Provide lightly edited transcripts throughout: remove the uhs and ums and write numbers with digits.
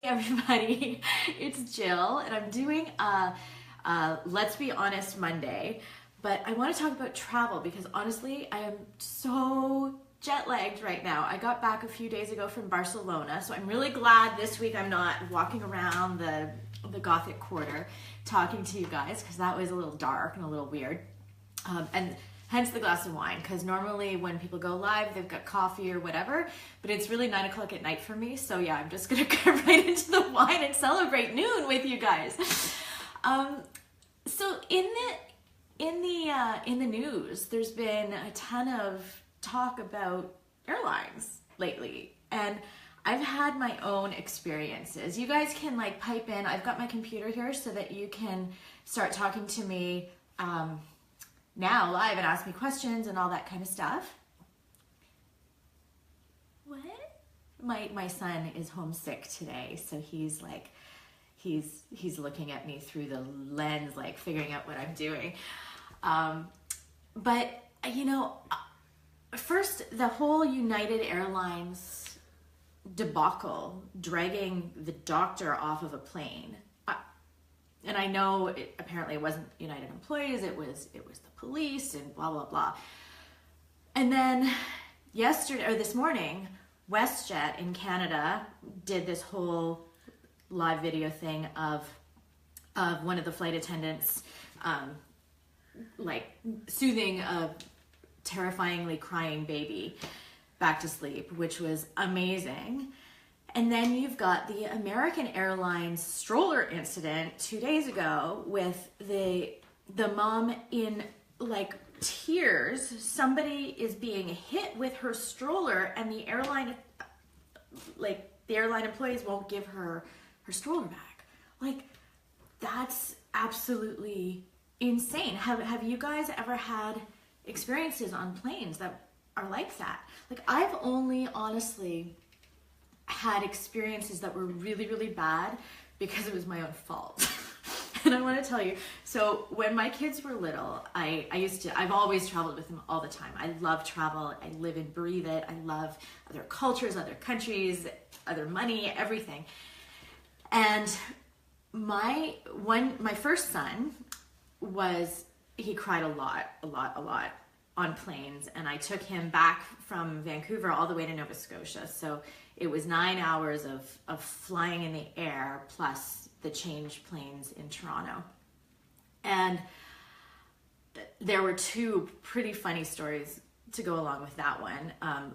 Everybody, it's Jill, and I'm doing a Let's Be Honest Monday. But I want to talk about travel because honestly, I am so jet lagged right now. I got back a few days ago from Barcelona, so I'm really glad this week I'm not walking around the Gothic Quarter talking to you guys because that was a little dark and a little weird. And hence the glass of wine, because normally when people go live, they've got coffee or whatever, but it's really 9 o'clock at night for me. So yeah, I'm just gonna go right into the wine and celebrate noon with you guys. So in the news, there's been a ton of talk about airlines lately, and I've had my own experiences. You guys can like pipe in. I've got my computer here so that you can start talking to me now live and ask me questions and all that kind of stuff. What? My son is homesick today, so he's like, he's looking at me through the lens, like figuring out what I'm doing. But you know, first the whole United Airlines debacle, dragging the doctor off of a plane. And I know apparently it wasn't United employees, it was the police and blah, blah, blah. And then this morning, WestJet in Canada did this whole live video thing of one of the flight attendants like soothing a terrifyingly crying baby back to sleep, which was amazing. And then you've got the American Airlines stroller incident 2 days ago with the mom in like tears. Somebody is being hit with her stroller, and the airline employees won't give her stroller back. Like, that's absolutely insane. Have you guys ever had experiences on planes that are like that? Like, I've only honestly had experiences that were really, really bad because it was my own fault. And I want to tell you, so when my kids were little, I've always traveled with them all the time. I love travel. I live and breathe it. I love other cultures, other countries, other money, everything. And my first son he cried a lot on planes, and I took him back from Vancouver all the way to Nova Scotia. So it was 9 hours of flying in the air plus the change planes in Toronto. And there were two pretty funny stories to go along with that one.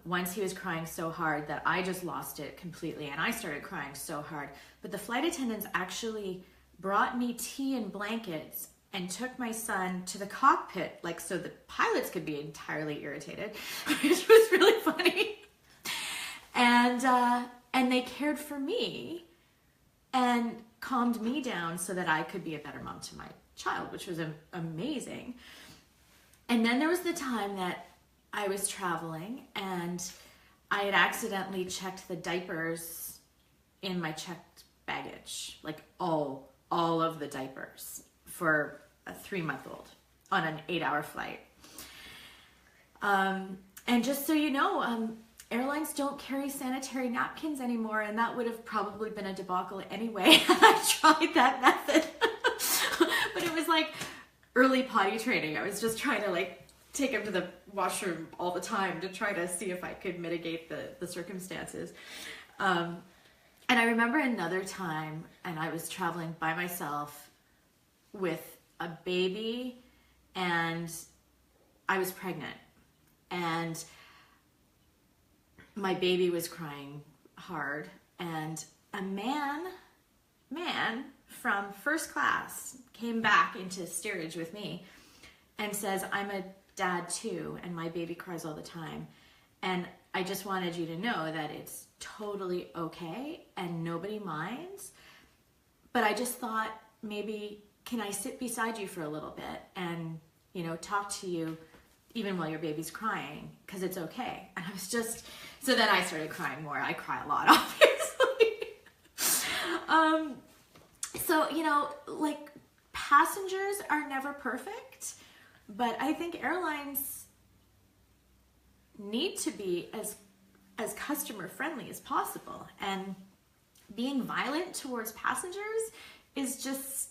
Once he was crying so hard that I just lost it completely, and I started crying so hard. But the flight attendants actually brought me tea and blankets and took my son to the cockpit, like so the pilots could be entirely irritated, which was really funny. And they cared for me and calmed me down so that I could be a better mom to my child, which was amazing. And then there was the time that I was traveling and I had accidentally checked the diapers in my checked baggage, like all of the diapers for a 3-month-old on an 8-hour flight. And just so you know, airlines don't carry sanitary napkins anymore, and that would have probably been a debacle anyway. I tried that method, but it was like early potty training. I was just trying to like take him to the washroom all the time to try to see if I could mitigate the circumstances. And I remember another time, and I was traveling by myself with a baby, and I was pregnant, and my baby was crying hard, and a man from first class came back into steerage with me and says, "I'm a dad too, and my baby cries all the time, and I just wanted you to know that it's totally okay and nobody minds, but I just thought maybe can I sit beside you for a little bit and, you know, talk to you even while your baby's crying, because it's okay." And I was just, so then I started crying more. I cry a lot, obviously. So, you know, like, passengers are never perfect, but I think airlines need to be as customer friendly as possible. And being violent towards passengers is just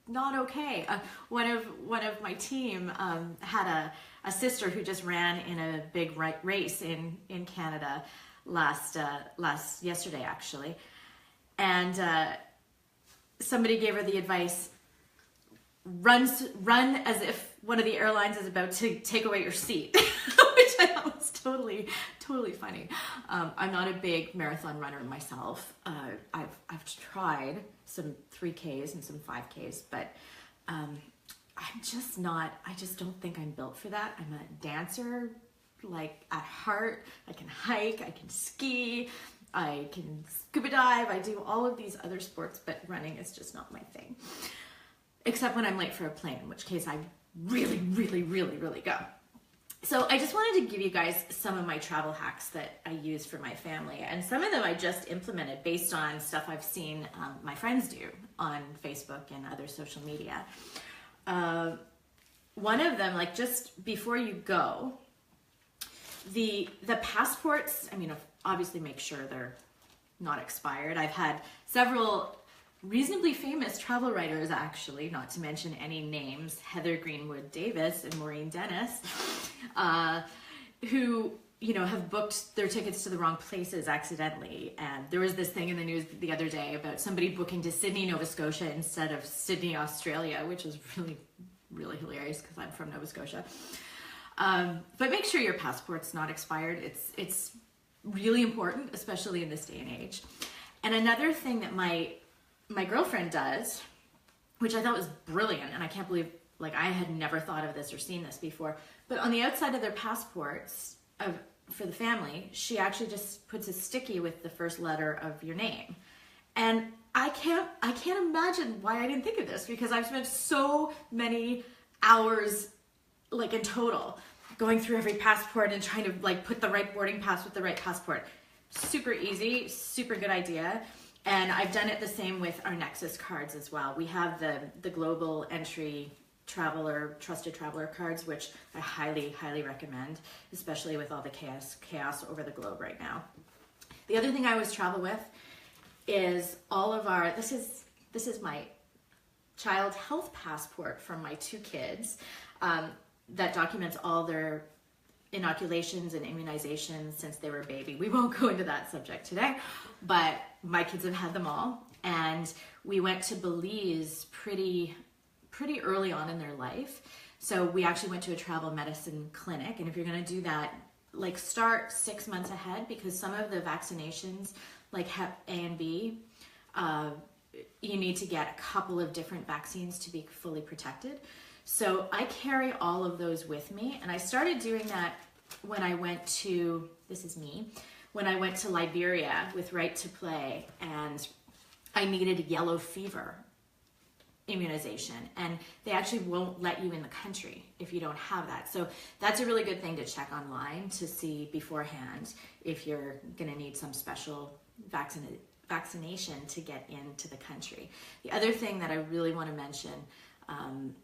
not okay. One of my team had a sister who just ran in a big race in Canada yesterday actually, and somebody gave her the advice: run as if one of the airlines is about to take away your seat, which I thought was totally funny. I'm not a big marathon runner myself. I've tried some 3Ks and some 5Ks, but I'm just not. I just don't think I'm built for that. I'm a dancer, like at heart. I can hike, I can ski, I can scuba dive. I do all of these other sports, but running is just not my thing. Except when I'm late for a plane, in which case I really go. So I just wanted to give you guys some of my travel hacks that I use for my family. And some of them I just implemented based on stuff I've seen my friends do on Facebook and other social media. One of them, like just before you go, the passports, I mean, obviously make sure they're not expired. I've had several reasonably famous travel writers, actually, not to mention any names, Heather Greenwood Davis and Maureen Dennis, who, you know, have booked their tickets to the wrong places accidentally. And there was this thing in the news the other day about somebody booking to Sydney, Nova Scotia instead of Sydney, Australia, which was really hilarious because I'm from Nova Scotia. But make sure your passport's not expired. It's really important, especially in this day and age. And another thing that my girlfriend does, which I thought was brilliant, and I can't believe, like, I had never thought of this or seen this before, but on the outside of their passports for the family, she actually just puts a sticky with the first letter of your name. And I can't imagine why I didn't think of this, because I've spent so many hours, like in total, going through every passport and trying to like put the right boarding pass with the right passport. Super easy, super good idea. And I've done it the same with our Nexus cards as well. We have the global entry traveler, trusted traveler cards, which I highly recommend, especially with all the chaos over the globe right now. The other thing I always travel with is all of our, this is my child health passport from my 2 kids that documents all their inoculations and immunizations since they were a baby. We won't go into that subject today, but my kids have had them all. And we went to Belize pretty early on in their life. So we actually went to a travel medicine clinic. And if you're going to do that, like start 6 months ahead, because some of the vaccinations, like Hep A and B, you need to get a couple of different vaccines to be fully protected. So I carry all of those with me, and I started doing that when I went to, when I went to Liberia with Right to Play, and I needed a yellow fever immunization, and they actually won't let you in the country if you don't have that. So that's a really good thing to check online to see beforehand if you're gonna need some special vaccination to get into the country. The other thing that I really want to mention,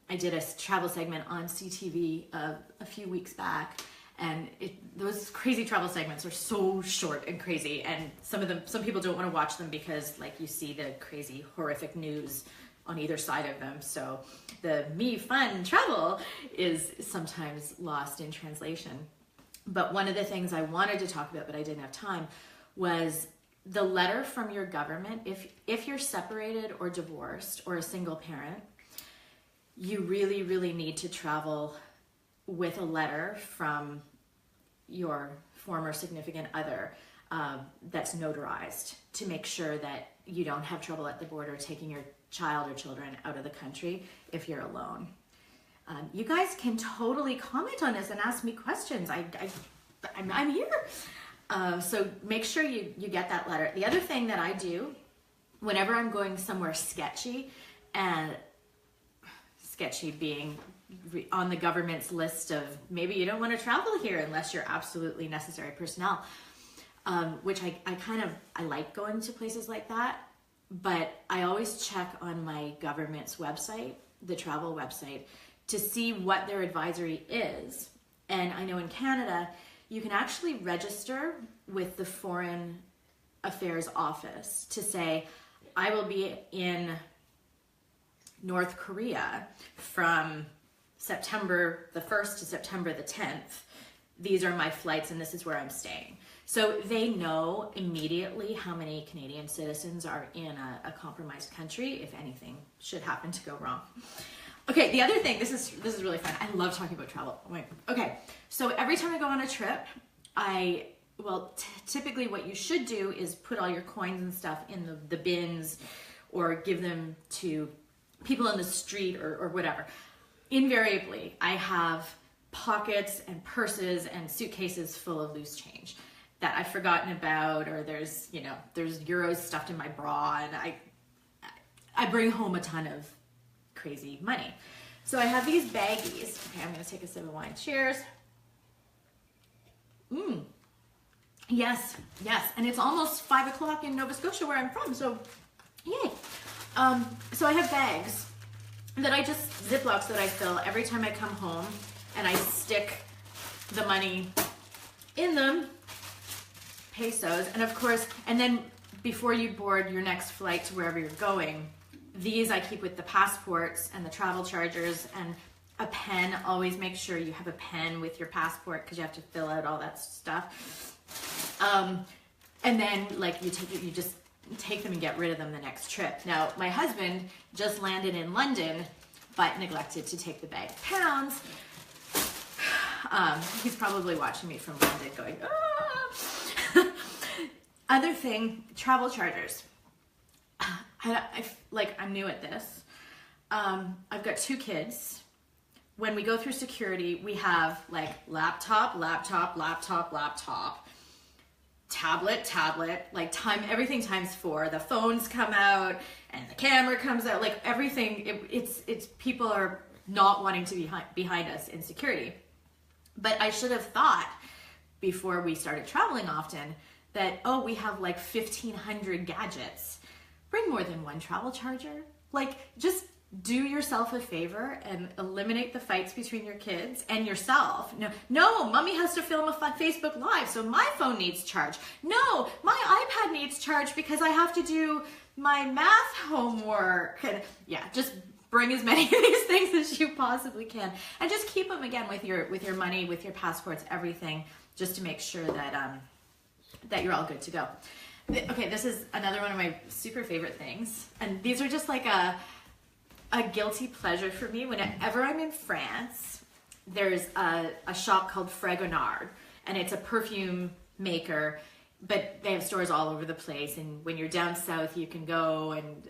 I did a travel segment on CTV a few weeks back, and those crazy travel segments are so short and crazy, and some people don't want to watch them because, like, you see the crazy horrific news on either side of them. So the fun travel is sometimes lost in translation. But one of the things I wanted to talk about, but I didn't have time, was the letter from your government. If you're separated or divorced or a single parent, you really need to travel with a letter from your former significant other that's notarized to make sure that you don't have trouble at the border taking your child or children out of the country if you're alone. You guys can totally comment on this and ask me questions. I'm here. So make sure you get that letter. The other thing that I do whenever I'm going somewhere sketchy, and sketchy being on the government's list of maybe you don't want to travel here unless you're absolutely necessary personnel, which I like going to places like that, but I always check on my government's website, the travel website, to see what their advisory is. And I know in Canada, you can actually register with the Foreign Affairs office to say, I will be in North Korea from September the 1st to September the 10th. These are my flights and this is where I'm staying. So they know immediately how many Canadian citizens are in a compromised country if anything should happen to go wrong. Okay, the other thing, this is really fun. I love talking about travel. Okay, so every time I go on a trip, typically what you should do is put all your coins and stuff in the bins or give them to people on the street or whatever. Invariably, I have pockets and purses and suitcases full of loose change that I've forgotten about, or there's euros stuffed in my bra, and I bring home a ton of crazy money. So I have these baggies. Okay, I'm gonna take a sip of wine. Cheers. Yes, and it's almost 5 o'clock in Nova Scotia where I'm from, so yay. So I have bags that I just, Ziplocs that I fill every time I come home, and I stick the money in them, pesos, and of course, and then before you board your next flight to wherever you're going, these I keep with the passports and the travel chargers and a pen. Always make sure you have a pen with your passport because you have to fill out all that stuff. And then you just take them and get rid of them the next trip. Now, my husband just landed in London, but neglected to take the bag of pounds. He's probably watching me from London going, ah! Other thing, travel chargers. I'm new at this. I've got 2 kids. When we go through security, we have laptop, tablet, everything times 4. The phones come out and the camera comes out, everything. It's people are not wanting to be behind us in security. But I should have thought before we started traveling often that, we have 1,500 gadgets. Bring more than one travel charger. Just do yourself a favor and eliminate the fights between your kids and yourself. No, mommy has to film a Facebook Live, so my phone needs charge. No, my iPad needs charge because I have to do my math homework. And just bring as many of these things as you possibly can, and just keep them again with your money, with your passports, everything, just to make sure that that you're all good to go. Okay, this is another one of my super favorite things, and these are just a guilty pleasure for me. Whenever I'm in France, there's a shop called Fragonard, and it's a perfume maker, but they have stores all over the place. And when you're down south, you can go and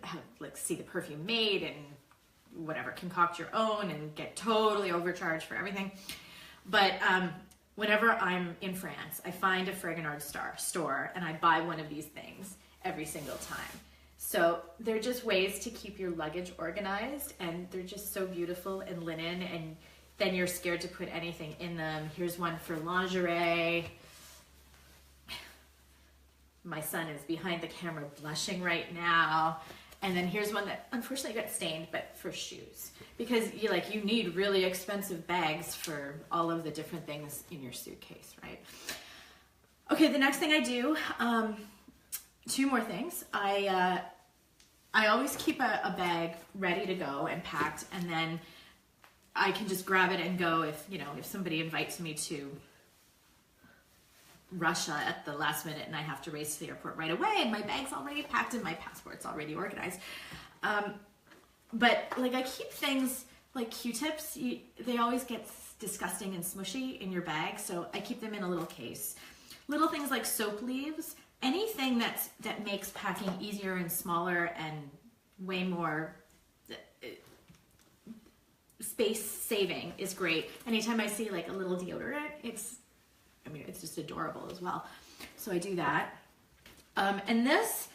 see the perfume made and whatever, concoct your own and get totally overcharged for everything. But whenever I'm in France, I find a Fragonard store and I buy one of these things every single time. So they're just ways to keep your luggage organized, and they're just so beautiful and linen, and then you're scared to put anything in them. Here's one for lingerie. My son is behind the camera blushing right now. And then here's one that unfortunately got stained, but for shoes. Because you need really expensive bags for all of the different things in your suitcase, right? Okay, the next thing I do, 2 more things. I always keep a bag ready to go and packed, and then I can just grab it and go if somebody invites me to Russia at the last minute and I have to race to the airport right away and my bag's already packed and my passport's already organized. But I keep things like Q-tips, they always get disgusting and smushy in your bag, so I keep them in a little case. Little things like soap leaves, anything that makes packing easier and smaller and way more space saving is great. Anytime I see a little deodorant, it's just adorable as well. So I do that. And this,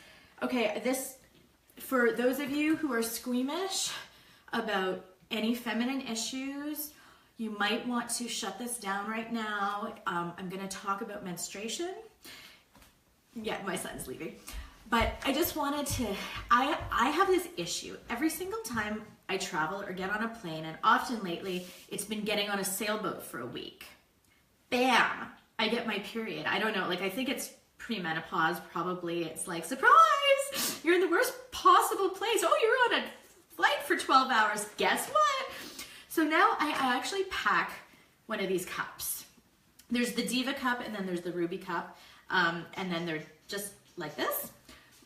for those of you who are squeamish about any feminine issues, you might want to shut this down right now. I'm gonna talk about menstruation. Yeah, my son's leaving. But I just wanted to, I have this issue every single time I travel or get on a plane, and often lately it's been getting on a sailboat for a week. Bam! I get my period. I don't know, I think it's premenopause, probably it's like, surprise, you're in the worst possible place. Oh, you're on a flight for 12 hours. Guess what? So now I actually pack one of these cups. There's the Diva cup and then there's the Ruby cup. And then they're just like this.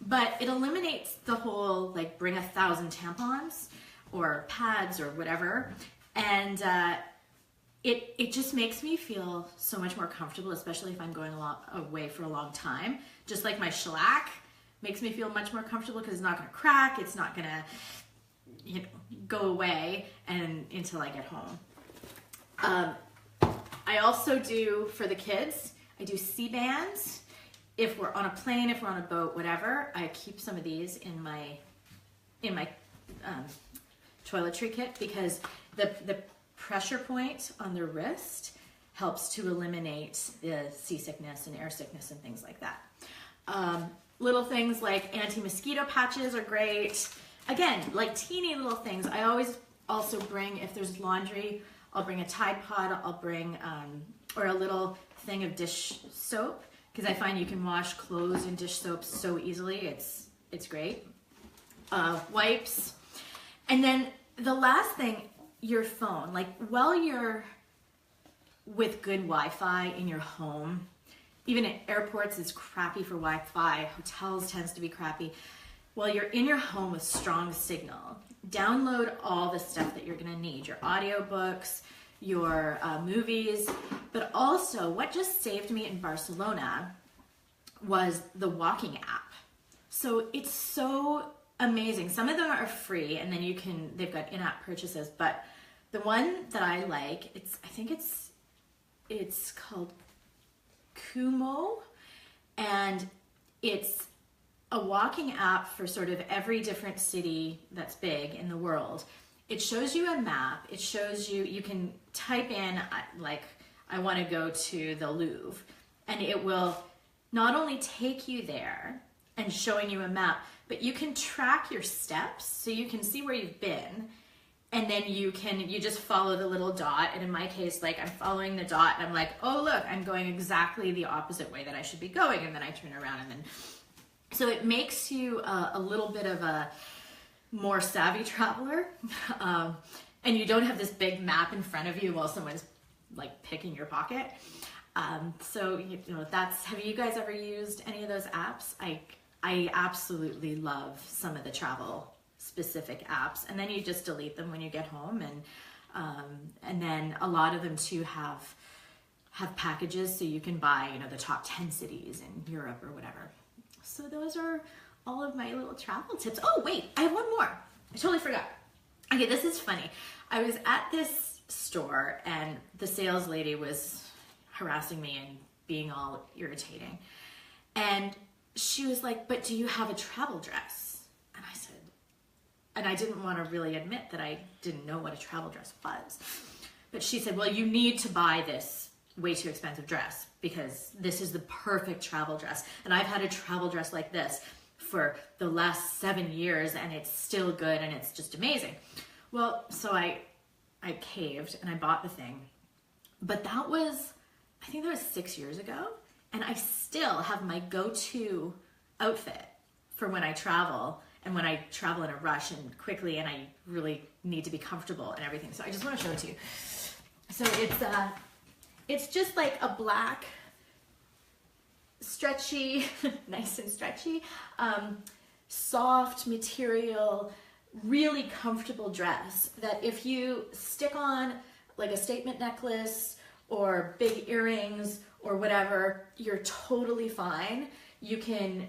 But it eliminates the whole like bring 1,000 tampons or pads or whatever. And it just makes me feel so much more comfortable, especially if I'm going away for a long time. Just like my shellac makes me feel much more comfortable because it's not going to crack. It's not going to, you know, go away and until I get home. I also do, for the kids, I do C-bands. If we're on a plane, if we're on a boat, whatever, I keep some of these in my toiletry kit because the pressure point on the wrist helps to eliminate the seasickness and air sickness and things like that. Little things like anti-mosquito patches are great. Again, like teeny little things. I always also bring, if there's laundry, I'll bring a Tide Pod, I'll bring, or a little thing of dish soap, because I find you can wash clothes in dish soap so easily. It's great. Wipes. And then the last thing, your phone. Like while you're with good Wi-Fi in your home, even at airports it's crappy for Wi-Fi, hotels tends to be crappy. While you're in your home with strong signal, download all the stuff that you're gonna need, your audiobooks, your movies, but also what just saved me in Barcelona was the walking app. So it's so amazing. Some of them are free and then they've got in-app purchases, but the one that I like, I think it's called Kumo, and it's a walking app for sort of every different city that's big in the world. It shows you a map. It shows you can type in, like, I want to go to the Louvre, and it will not only take you there and showing you a map, but you can track your steps so you can see where you've been, and then you just follow the little dot. And in my case, like, I'm following the dot and I'm like, oh look, I'm going exactly the opposite way that I should be going, and then I turn around, and then so it makes you a little bit of a more savvy traveler, and you don't have this big map in front of you while someone's like picking your pocket. So you know, have you guys ever used any of those apps? I absolutely love some of the travel specific apps, and then you just delete them when you get home, and then a lot of them too have packages, so you can buy, you know, the top 10 cities in Europe or whatever. So those are all of my little travel tips. Oh wait, I have one more. I totally forgot. Okay, this is funny. I was at this store and the sales lady was harassing me and being all irritating. And she was like, but do you have a travel dress? And I said, and I didn't want to really admit that I didn't know what a travel dress was. But she said, well, you need to buy this way too expensive dress because this is the perfect travel dress. And I've had a travel dress like this for the last 7 years and it's still good and it's just amazing. Well, so I caved and I bought the thing. But that was, I think that was 6 years ago. And I still have my go-to outfit for when I travel and when I travel in a rush and quickly and I really need to be comfortable and everything. So I just want to show it to you. So it's just like a black, stretchy, nice and stretchy, soft material, really comfortable dress that if you stick on like a statement necklace or big earrings or whatever, you're totally fine. You can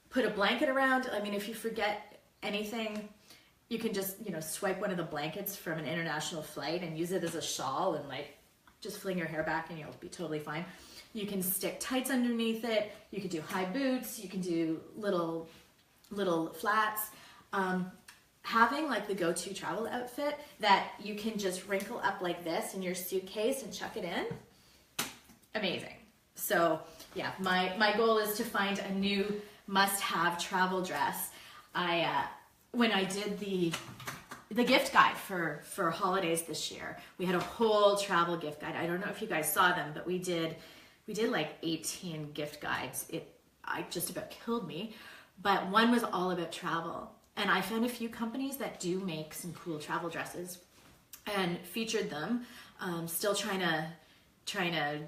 put a blanket around. I mean, if you forget anything, you can just, you know, swipe one of the blankets from an international flight and use it as a shawl and like just fling your hair back and you'll be totally fine. You can stick tights underneath it. You can do high boots. You can do little flats. Having like the go-to travel outfit that you can just wrinkle up like this in your suitcase and chuck it in, amazing. So yeah, my goal is to find a new must-have travel dress. When I did the gift guide for holidays this year, we had a whole travel gift guide. I don't know if you guys saw them, but we did like 18 gift guides. just about killed me. But one was all about travel. And I found a few companies that do make some cool travel dresses and featured them. Still trying to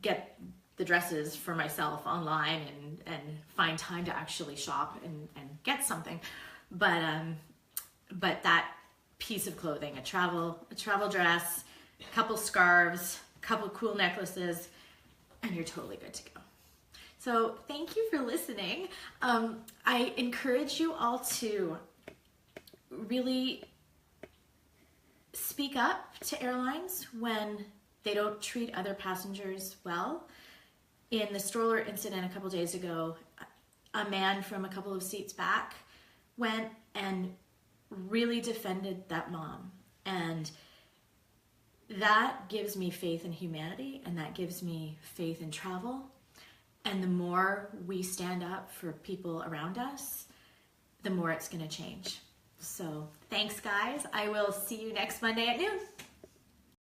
get the dresses for myself online and find time to actually shop and get something. But that piece of clothing, a travel dress, a couple scarves, a couple cool necklaces, and you're totally good to go. So thank you for listening. I encourage you all to really speak up to airlines when they don't treat other passengers well. In the stroller incident a couple days ago, a man from a couple of seats back went and really defended that mom. And that gives me faith in humanity, and that gives me faith in travel. And the more we stand up for people around us, the more it's going to change. So thanks, guys. I will see you next Monday at noon.